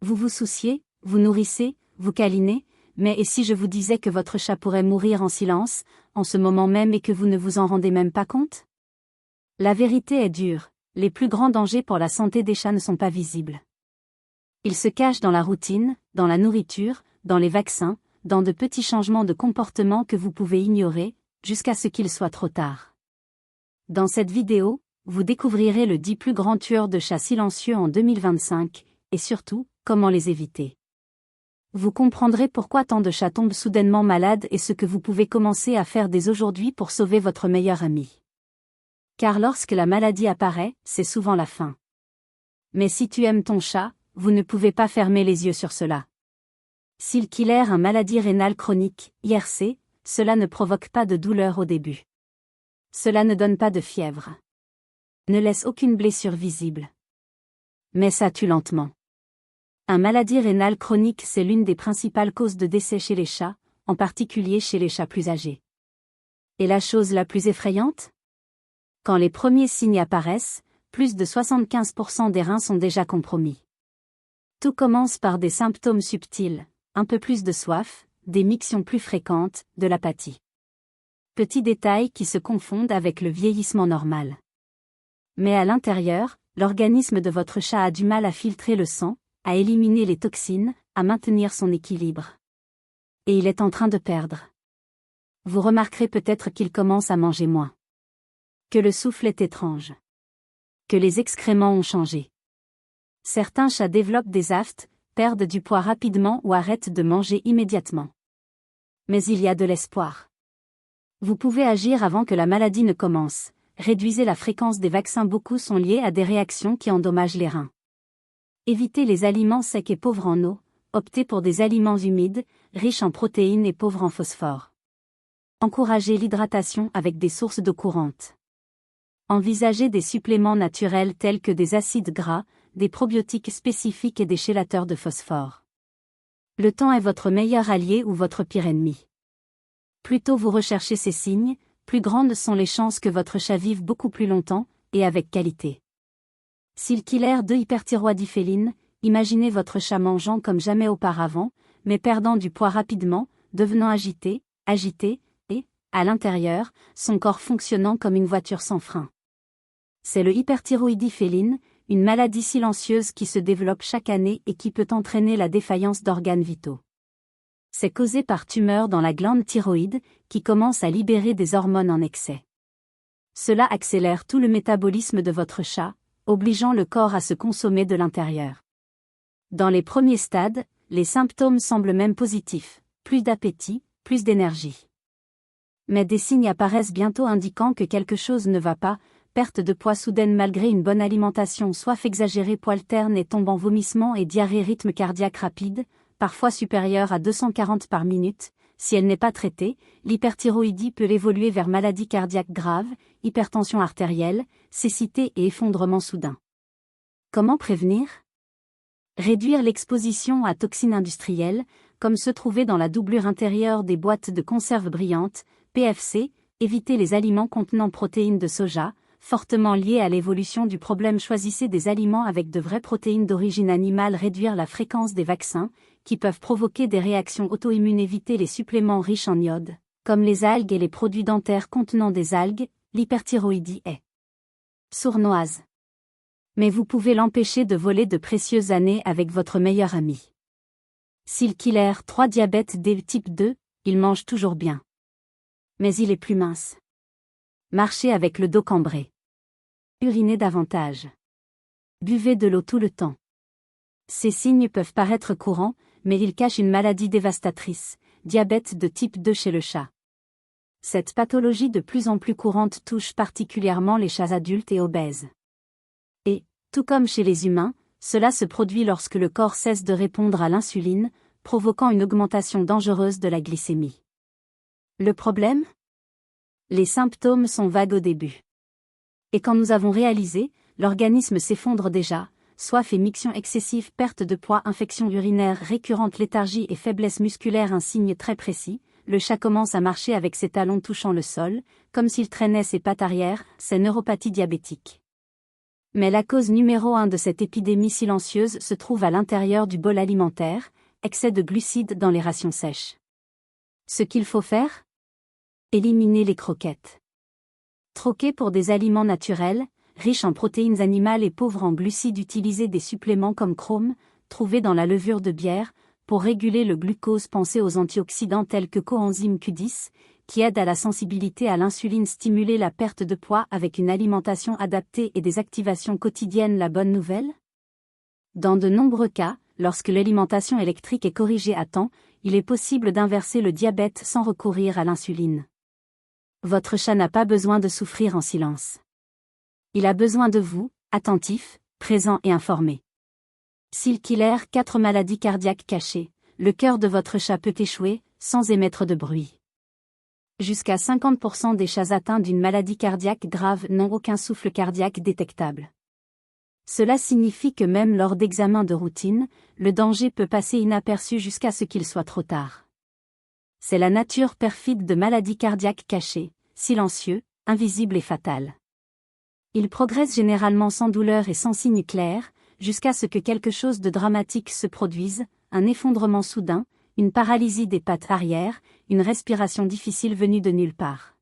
Vous vous souciez, vous nourrissez, vous câlinez, mais et si je vous disais que votre chat pourrait mourir en silence, en ce moment même et que vous ne vous en rendez même pas compte? La vérité est dure, les plus grands dangers pour la santé des chats ne sont pas visibles. Ils se cachent dans la routine, dans la nourriture, dans les vaccins, dans de petits changements de comportement que vous pouvez ignorer, jusqu'à ce qu'il soit trop tard. Dans cette vidéo, vous découvrirez le 10 plus grands tueurs de chats silencieux en 2025, et surtout, comment les éviter. Vous comprendrez pourquoi tant de chats tombent soudainement malades et ce que vous pouvez commencer à faire dès aujourd'hui pour sauver votre meilleur ami. Car lorsque la maladie apparaît, c'est souvent la fin. Mais si tu aimes ton chat, vous ne pouvez pas fermer les yeux sur cela. S'il killer une maladie rénale chronique, IRC, cela ne provoque pas de douleur au début. Cela ne donne pas de fièvre. Ne laisse aucune blessure visible. Mais ça tue lentement. Une maladie rénale chronique, c'est l'une des principales causes de décès chez les chats, en particulier chez les chats plus âgés. Et la chose la plus effrayante? Quand les premiers signes apparaissent, plus de 75% des reins sont déjà compromis. Tout commence par des symptômes subtils, un peu plus de soif, des mictions plus fréquentes, de l'apathie. Petits détails qui se confondent avec le vieillissement normal. Mais à l'intérieur, l'organisme de votre chat a du mal à filtrer le sang, à éliminer les toxines, à maintenir son équilibre. Et il est en train de perdre. Vous remarquerez peut-être qu'il commence à manger moins. Que le souffle est étrange. Que les excréments ont changé. Certains chats développent des aftes, perdent du poids rapidement ou arrêtent de manger immédiatement. Mais il y a de l'espoir. Vous pouvez agir avant que la maladie ne commence. Réduisez la fréquence des vaccins, beaucoup sont liés à des réactions qui endommagent les reins. Évitez les aliments secs et pauvres en eau, optez pour des aliments humides, riches en protéines et pauvres en phosphore. Encouragez l'hydratation avec des sources d'eau courante. Envisagez des suppléments naturels tels que des acides gras, des probiotiques spécifiques et des chélateurs de phosphore. Le temps est votre meilleur allié ou votre pire ennemi. Plus tôt vous recherchez ces signes, plus grandes sont les chances que votre chat vive beaucoup plus longtemps, et avec qualité. S'il killer de hyperthyroïdiphéline, imaginez votre chat mangeant comme jamais auparavant, mais perdant du poids rapidement, devenant agité, et, à l'intérieur, son corps fonctionnant comme une voiture sans frein. C'est le hyperthyroïdiphéline, une maladie silencieuse qui se développe chaque année et qui peut entraîner la défaillance d'organes vitaux. C'est causé par tumeur dans la glande thyroïde, qui commence à libérer des hormones en excès. Cela accélère tout le métabolisme de votre chat, obligeant le corps à se consommer de l'intérieur. Dans les premiers stades, les symptômes semblent même positifs, plus d'appétit, plus d'énergie. Mais des signes apparaissent bientôt indiquant que quelque chose ne va pas, perte de poids soudaine malgré une bonne alimentation, soif exagérée, poils ternes et tombant, vomissements et diarrhée, rythme cardiaque rapide, parfois supérieur à 240 par minute. Si elle n'est pas traitée, l'hyperthyroïdie peut évoluer vers maladie cardiaque grave, hypertension artérielle, cécité et effondrement soudain. Comment prévenir? Réduire l'exposition à toxines industrielles, comme se trouver dans la doublure intérieure des boîtes de conserve brillantes, PFC, éviter les aliments contenant protéines de soja, fortement liées à l'évolution du problème. Choisissez des aliments avec de vraies protéines d'origine animale. Réduire la fréquence des vaccins, qui peuvent provoquer des réactions auto-immunes. Éviter les suppléments riches en iode, comme les algues et les produits dentaires contenant des algues. L'hyperthyroïdie est sournoise. Mais vous pouvez l'empêcher de voler de précieuses années avec votre meilleur ami. S'il killer 3 diabète de type 2, il mange toujours bien. Mais il est plus mince. Marchez avec le dos cambré. Urinez davantage. Buvez de l'eau tout le temps. Ces signes peuvent paraître courants, mais ils cachent une maladie dévastatrice, diabète de type 2 chez le chat. Cette pathologie de plus en plus courante touche particulièrement les chats adultes et obèses. Et, tout comme chez les humains, cela se produit lorsque le corps cesse de répondre à l'insuline, provoquant une augmentation dangereuse de la glycémie. Le problème? Les symptômes sont vagues au début. Et quand nous avons réalisé, l'organisme s'effondre déjà, soif et miction excessive, perte de poids, infection urinaire récurrente, léthargie et faiblesse musculaire. Un signe très précis, le chat commence à marcher avec ses talons touchant le sol, comme s'il traînait ses pattes arrière, c'est neuropathie diabétique. Mais la cause numéro 1 de cette épidémie silencieuse se trouve à l'intérieur du bol alimentaire, excès de glucides dans les rations sèches. Ce qu'il faut faire ? Éliminer les croquettes. Troquer pour des aliments naturels, riches en protéines animales et pauvres en glucides. Utiliser des suppléments comme chrome, trouvés dans la levure de bière, pour réguler le glucose. Pensez aux antioxydants tels que coenzyme Q10, qui aident à la sensibilité à l'insuline. Stimuler la perte de poids avec une alimentation adaptée et des activations quotidiennes. La bonne nouvelle ? Dans de nombreux cas, lorsque l'alimentation électrique est corrigée à temps, il est possible d'inverser le diabète sans recourir à l'insuline. Votre chat n'a pas besoin de souffrir en silence. Il a besoin de vous, attentif, présent et informé. Seal Killer 4 maladies cardiaques cachées. Le cœur de votre chat peut échouer, sans émettre de bruit. Jusqu'à 50% des chats atteints d'une maladie cardiaque grave n'ont aucun souffle cardiaque détectable. Cela signifie que même lors d'examens de routine, le danger peut passer inaperçu jusqu'à ce qu'il soit trop tard. C'est la nature perfide de maladies cardiaques cachées, silencieux, invisibles et fatales. Ils progressent généralement sans douleur et sans signe clair, jusqu'à ce que quelque chose de dramatique se produise, un effondrement soudain, une paralysie des pattes arrière, une respiration difficile venue de nulle part.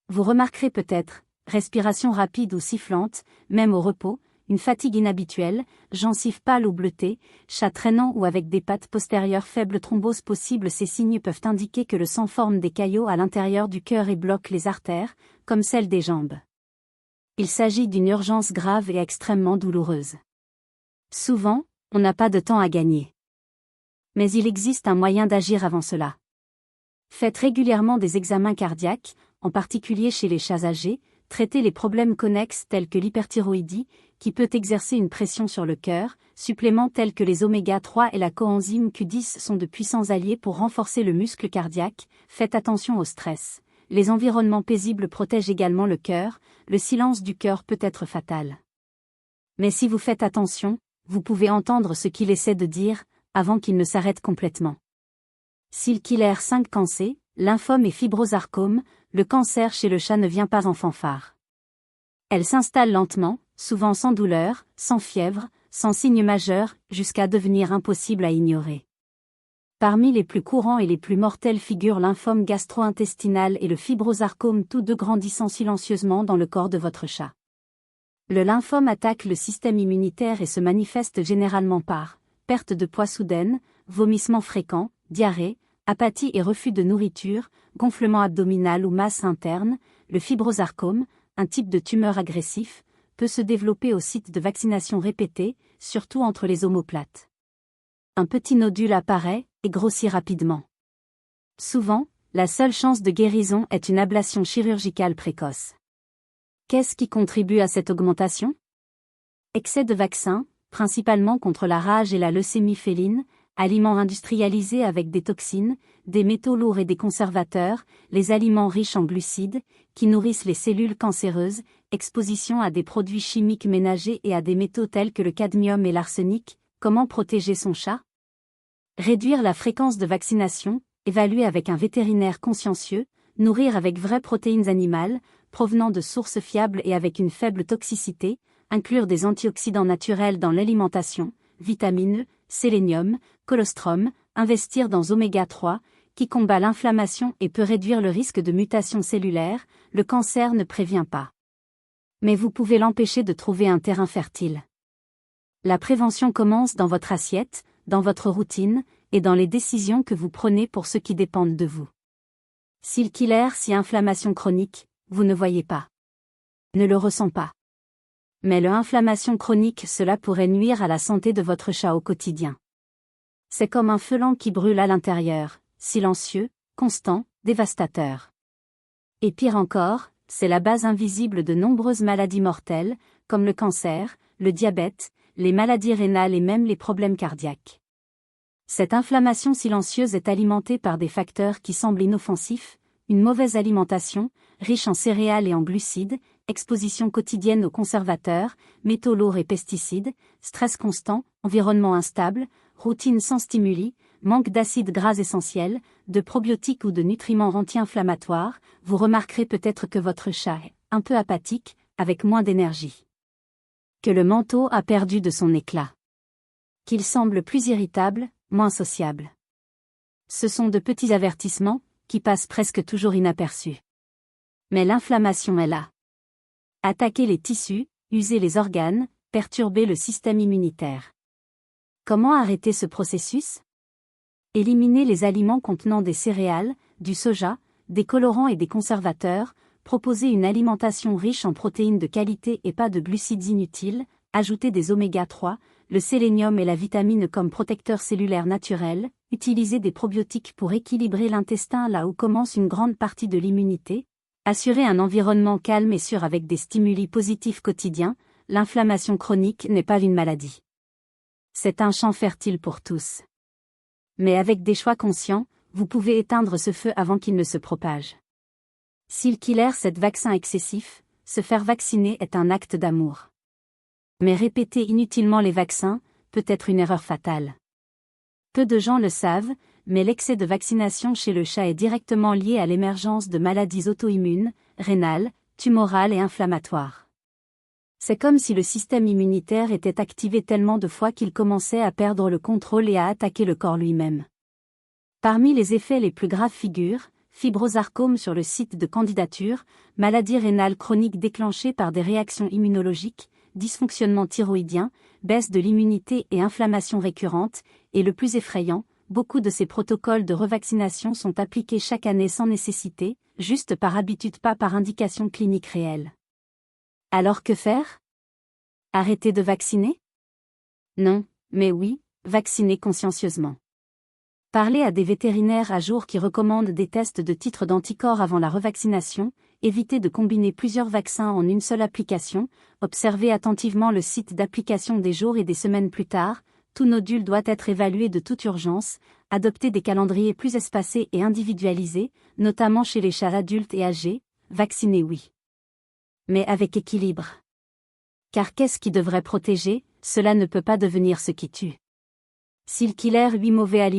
Vous remarquerez peut-être, respiration rapide ou sifflante, même au repos, une fatigue inhabituelle, gencives pâles ou bleutées, chat traînant ou avec des pattes postérieures faibles, thrombose possible. Ces signes peuvent indiquer que le sang forme des caillots à l'intérieur du cœur et bloque les artères, comme celles des jambes. Il s'agit d'une urgence grave et extrêmement douloureuse. Souvent, on n'a pas de temps à gagner. Mais il existe un moyen d'agir avant cela. Faites régulièrement des examens cardiaques, en particulier chez les chats âgés. Traitez les problèmes connexes tels que l'hyperthyroïdie, qui peut exercer une pression sur le cœur. Suppléments tels que les oméga 3 et la coenzyme Q10 sont de puissants alliés pour renforcer le muscle cardiaque. Faites attention au stress. Les environnements paisibles protègent également le cœur. Le silence du cœur peut être fatal. Mais si vous faites attention, vous pouvez entendre ce qu'il essaie de dire, avant qu'il ne s'arrête complètement. Seal Killer 5 cancer, lymphome et fibrosarcome. Le cancer chez le chat ne vient pas en fanfare. Elle s'installe lentement, souvent sans douleur, sans fièvre, sans signe majeur, jusqu'à devenir impossible à ignorer. Parmi les plus courants et les plus mortels figurent lymphome gastro-intestinal et le fibrosarcome, tous deux grandissant silencieusement dans le corps de votre chat. Le lymphome attaque le système immunitaire et se manifeste généralement par perte de poids soudaine, vomissements fréquents, diarrhée, apathie et refus de nourriture, gonflement abdominal ou masse interne. Le fibrosarcome, un type de tumeur agressif, peut se développer au site de vaccination répétée, surtout entre les omoplates. Un petit nodule apparaît et grossit rapidement. Souvent, la seule chance de guérison est une ablation chirurgicale précoce. Qu'est-ce qui contribue à cette augmentation ? Excès de vaccins, principalement contre la rage et la leucémie féline, aliments industrialisés avec des toxines, des métaux lourds et des conservateurs, les aliments riches en glucides, qui nourrissent les cellules cancéreuses, exposition à des produits chimiques ménagers et à des métaux tels que le cadmium et l'arsenic. Comment protéger son chat ? Réduire la fréquence de vaccination, évaluer avec un vétérinaire consciencieux, nourrir avec vraies protéines animales, provenant de sources fiables et avec une faible toxicité, inclure des antioxydants naturels dans l'alimentation, vitamine E, sélénium, colostrum, investir dans oméga 3, qui combat l'inflammation et peut réduire le risque de mutation cellulaire. Le cancer ne prévient pas. Mais vous pouvez l'empêcher de trouver un terrain fertile. La prévention commence dans votre assiette, dans votre routine, et dans les décisions que vous prenez pour ceux qui dépendent de vous. Seal Killer si inflammation chronique, vous ne voyez pas. Ne le ressent pas. Mais l'inflammation chronique, cela pourrait nuire à la santé de votre chat au quotidien. C'est comme un feu lent qui brûle à l'intérieur, silencieux, constant, dévastateur. Et pire encore, c'est la base invisible de nombreuses maladies mortelles, comme le cancer, le diabète, les maladies rénales et même les problèmes cardiaques. Cette inflammation silencieuse est alimentée par des facteurs qui semblent inoffensifs, une mauvaise alimentation, riche en céréales et en glucides, exposition quotidienne aux conservateurs, métaux lourds et pesticides, stress constant, environnement instable, routine sans stimuli, manque d'acides gras essentiels, de probiotiques ou de nutriments anti-inflammatoires. Vous remarquerez peut-être que votre chat est un peu apathique, avec moins d'énergie. Que le manteau a perdu de son éclat. Qu'il semble plus irritable, moins sociable. Ce sont de petits avertissements, qui passent presque toujours inaperçus. Mais l'inflammation est là. Attaquer les tissus, user les organes, perturber le système immunitaire. Comment arrêter ce processus? Éliminer les aliments contenant des céréales, du soja, des colorants et des conservateurs, proposer une alimentation riche en protéines de qualité et pas de glucides inutiles, ajouter des oméga 3, le sélénium et la vitamine comme protecteurs cellulaires naturels, utiliser des probiotiques pour équilibrer l'intestin là où commence une grande partie de l'immunité, assurer un environnement calme et sûr avec des stimuli positifs quotidiens. L'inflammation chronique n'est pas une maladie. C'est un champ fertile pour tous. Mais avec des choix conscients, vous pouvez éteindre ce feu avant qu'il ne se propage. S'il killer cette vaccin excessif, se faire vacciner est un acte d'amour. Mais répéter inutilement les vaccins peut être une erreur fatale. Peu de gens le savent, mais l'excès de vaccination chez le chat est directement lié à l'émergence de maladies auto-immunes, rénales, tumorales et inflammatoires. C'est comme si le système immunitaire était activé tellement de fois qu'il commençait à perdre le contrôle et à attaquer le corps lui-même. Parmi les effets les plus graves figurent fibrosarcome sur le site de candidature, maladie rénale chronique déclenchée par des réactions immunologiques, dysfonctionnement thyroïdien, baisse de l'immunité et inflammation récurrente, et le plus effrayant, beaucoup de ces protocoles de revaccination sont appliqués chaque année sans nécessité, juste par habitude pas par indication clinique réelle. Alors que faire? Arrêter de vacciner? Non, mais oui, vacciner consciencieusement. Parlez à des vétérinaires à jour qui recommandent des tests de titres d'anticorps avant la revaccination, évitez de combiner plusieurs vaccins en une seule application, observez attentivement le site d'application des jours et des semaines plus tard, tout nodule doit être évalué de toute urgence, adoptez des calendriers plus espacés et individualisés, notamment chez les chats adultes et âgés, vaccinez oui. Mais avec équilibre. Car qu'est-ce qui devrait protéger? Cela ne peut pas devenir ce qui tue. S'il killer 8 mauvaise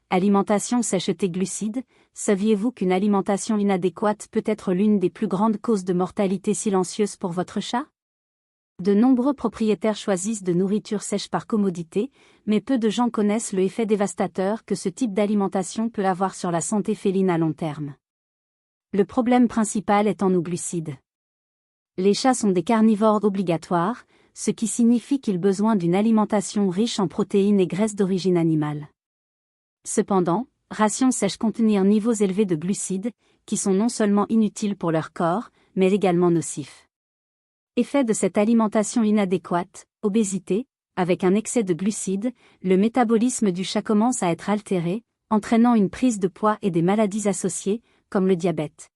alimentation sèche-tes glucides, saviez-vous qu'une alimentation inadéquate peut être l'une des plus grandes causes de mortalité silencieuse pour votre chat? De nombreux propriétaires choisissent de nourriture sèche par commodité, mais peu de gens connaissent le effet dévastateur que ce type d'alimentation peut avoir sur la santé féline à long terme. Le problème principal est en nos glucides. Les chats sont des carnivores obligatoires, ce qui signifie qu'ils ont besoin d'une alimentation riche en protéines et graisses d'origine animale. Cependant, rations sèches contenir niveaux élevés de glucides, qui sont non seulement inutiles pour leur corps, mais également nocifs. Effet de cette alimentation inadéquate, obésité, avec un excès de glucides, le métabolisme du chat commence à être altéré, entraînant une prise de poids et des maladies associées, comme le diabète.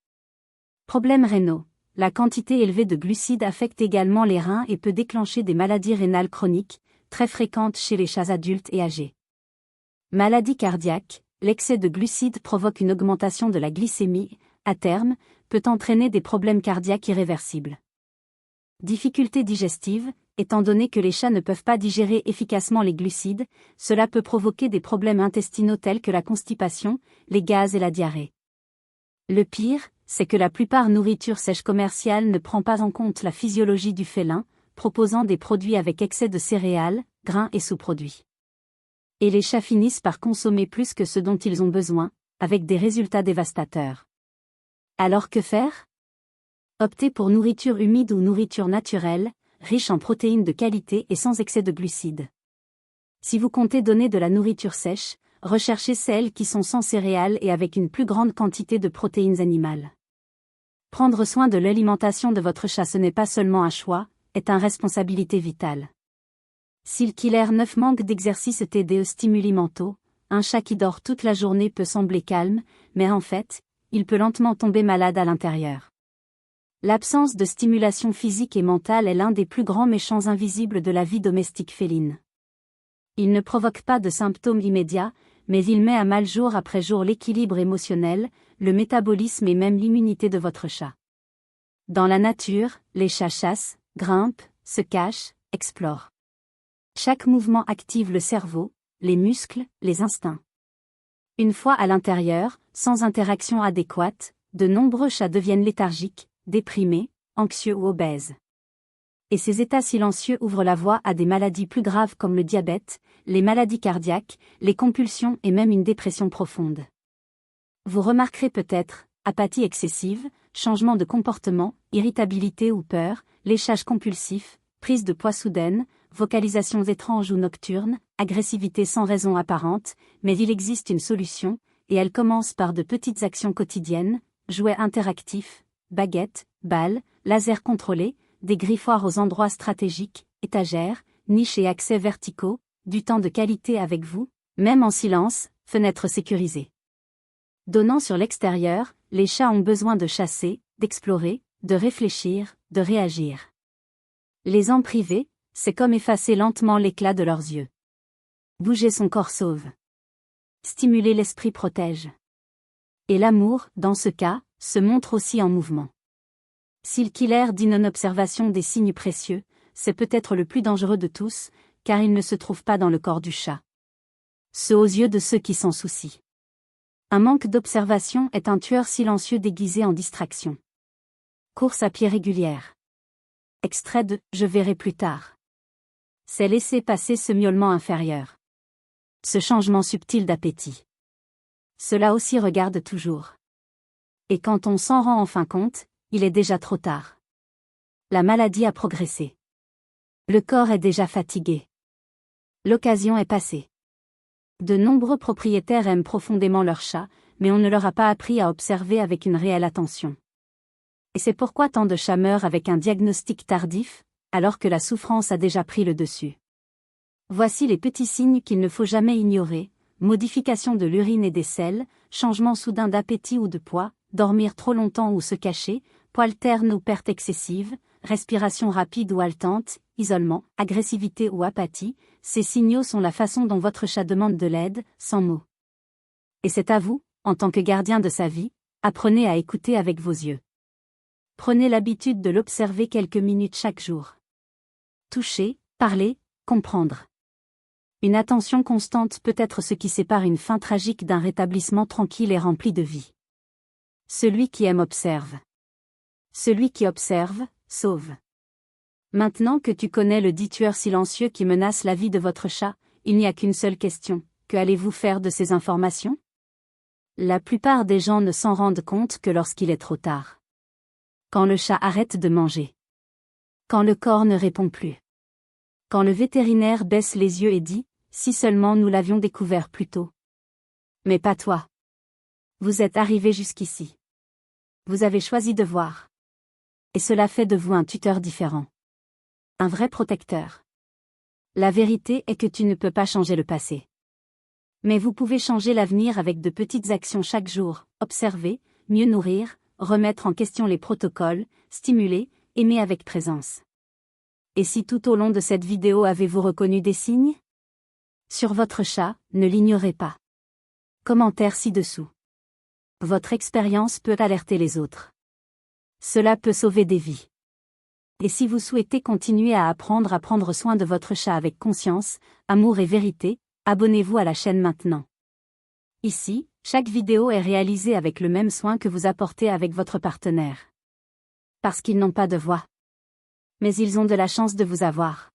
Problèmes rénaux. La quantité élevée de glucides affecte également les reins et peut déclencher des maladies rénales chroniques, très fréquentes chez les chats adultes et âgés. Maladie cardiaque, l'excès de glucides provoque une augmentation de la glycémie, à terme, peut entraîner des problèmes cardiaques irréversibles. Difficultés digestives, étant donné que les chats ne peuvent pas digérer efficacement les glucides, cela peut provoquer des problèmes intestinaux tels que la constipation, les gaz et la diarrhée. Le pire, c'est que la plupart nourriture sèche commerciale ne prend pas en compte la physiologie du félin, proposant des produits avec excès de céréales, grains et sous-produits. Et les chats finissent par consommer plus que ce dont ils ont besoin, avec des résultats dévastateurs. Alors que faire? Optez pour nourriture humide ou nourriture naturelle, riche en protéines de qualité et sans excès de glucides. Si vous comptez donner de la nourriture sèche, recherchez celles qui sont sans céréales et avec une plus grande quantité de protéines animales. Prendre soin de l'alimentation de votre chat ce n'est pas seulement un choix, est une responsabilité vitale. S'il killer 9 manque d'exercice et des stimuli mentaux, un chat qui dort toute la journée peut sembler calme, mais en fait, il peut lentement tomber malade à l'intérieur. L'absence de stimulation physique et mentale est l'un des plus grands méchants invisibles de la vie domestique féline. Il ne provoque pas de symptômes immédiats, mais il met à mal jour après jour l'équilibre émotionnel, le métabolisme et même l'immunité de votre chat. Dans la nature, les chats chassent, grimpent, se cachent, explorent. Chaque mouvement active le cerveau, les muscles, les instincts. Une fois à l'intérieur, sans interaction adéquate, de nombreux chats deviennent léthargiques, déprimés, anxieux ou obèses. Et ces états silencieux ouvrent la voie à des maladies plus graves comme le diabète, les maladies cardiaques, les compulsions et même une dépression profonde. Vous remarquerez peut-être, apathie excessive, changement de comportement, irritabilité ou peur, léchage compulsif, prise de poids soudaine, vocalisations étranges ou nocturnes, agressivité sans raison apparente, mais il existe une solution, et elle commence par de petites actions quotidiennes, jouets interactifs, baguettes, balles, lasers contrôlés, des griffoirs aux endroits stratégiques, étagères, niches et accès verticaux, du temps de qualité avec vous, même en silence, fenêtres sécurisées. Donnant sur l'extérieur, les chats ont besoin de chasser, d'explorer, de réfléchir, de réagir. Les en priver, c'est comme effacer lentement l'éclat de leurs yeux. Bouger son corps sauve. Stimuler l'esprit protège. Et l'amour, dans ce cas, se montre aussi en mouvement. S'il killer dit non-observation des signes précieux, c'est peut-être le plus dangereux de tous, car il ne se trouve pas dans le corps du chat. Ce aux yeux de ceux qui s'en soucient. Un manque d'observation est un tueur silencieux déguisé en distraction. Course à pied régulière. Extrait de « Je verrai plus tard ». C'est laisser passer ce miaulement inférieur. Ce changement subtil d'appétit. Cela aussi regarde toujours. Et quand on s'en rend enfin compte, il est déjà trop tard. La maladie a progressé. Le corps est déjà fatigué. L'occasion est passée. De nombreux propriétaires aiment profondément leur chat, mais on ne leur a pas appris à observer avec une réelle attention. Et c'est pourquoi tant de chats meurent avec un diagnostic tardif, alors que la souffrance a déjà pris le dessus. Voici les petits signes qu'il ne faut jamais ignorer: modification de l'urine et des selles, changement soudain d'appétit ou de poids, dormir trop longtemps ou se cacher, poils ternes ou perte excessive, respiration rapide ou haletante, isolement, agressivité ou apathie. Ces signaux sont la façon dont votre chat demande de l'aide, sans mots. Et c'est à vous, en tant que gardien de sa vie, apprenez à écouter avec vos yeux. Prenez l'habitude de l'observer quelques minutes chaque jour. Toucher, parler, comprendre. Une attention constante peut être ce qui sépare une fin tragique d'un rétablissement tranquille et rempli de vie. Celui qui aime observe. Celui qui observe, sauve. Maintenant que tu connais le dit tueur silencieux qui menace la vie de votre chat, il n'y a qu'une seule question: que allez-vous faire de ces informations? La plupart des gens ne s'en rendent compte que lorsqu'il est trop tard. Quand le chat arrête de manger. Quand le corps ne répond plus. Quand le vétérinaire baisse les yeux et dit: si seulement nous l'avions découvert plus tôt. Mais pas toi. Vous êtes arrivé jusqu'ici. Vous avez choisi de voir. Et cela fait de vous un tuteur différent. Un vrai protecteur. La vérité est que tu ne peux pas changer le passé. Mais vous pouvez changer l'avenir avec de petites actions chaque jour: observer, mieux nourrir, remettre en question les protocoles, stimuler, aimer avec présence. Et si tout au long de cette vidéo avez-vous reconnu des signes? Sur votre chat, ne l'ignorez pas. Commentaire ci-dessous. Votre expérience peut alerter les autres. Cela peut sauver des vies. Et si vous souhaitez continuer à apprendre à prendre soin de votre chat avec conscience, amour et vérité, abonnez-vous à la chaîne maintenant. Ici, chaque vidéo est réalisée avec le même soin que vous apportez avec votre partenaire. Parce qu'ils n'ont pas de voix. Mais ils ont de la chance de vous avoir.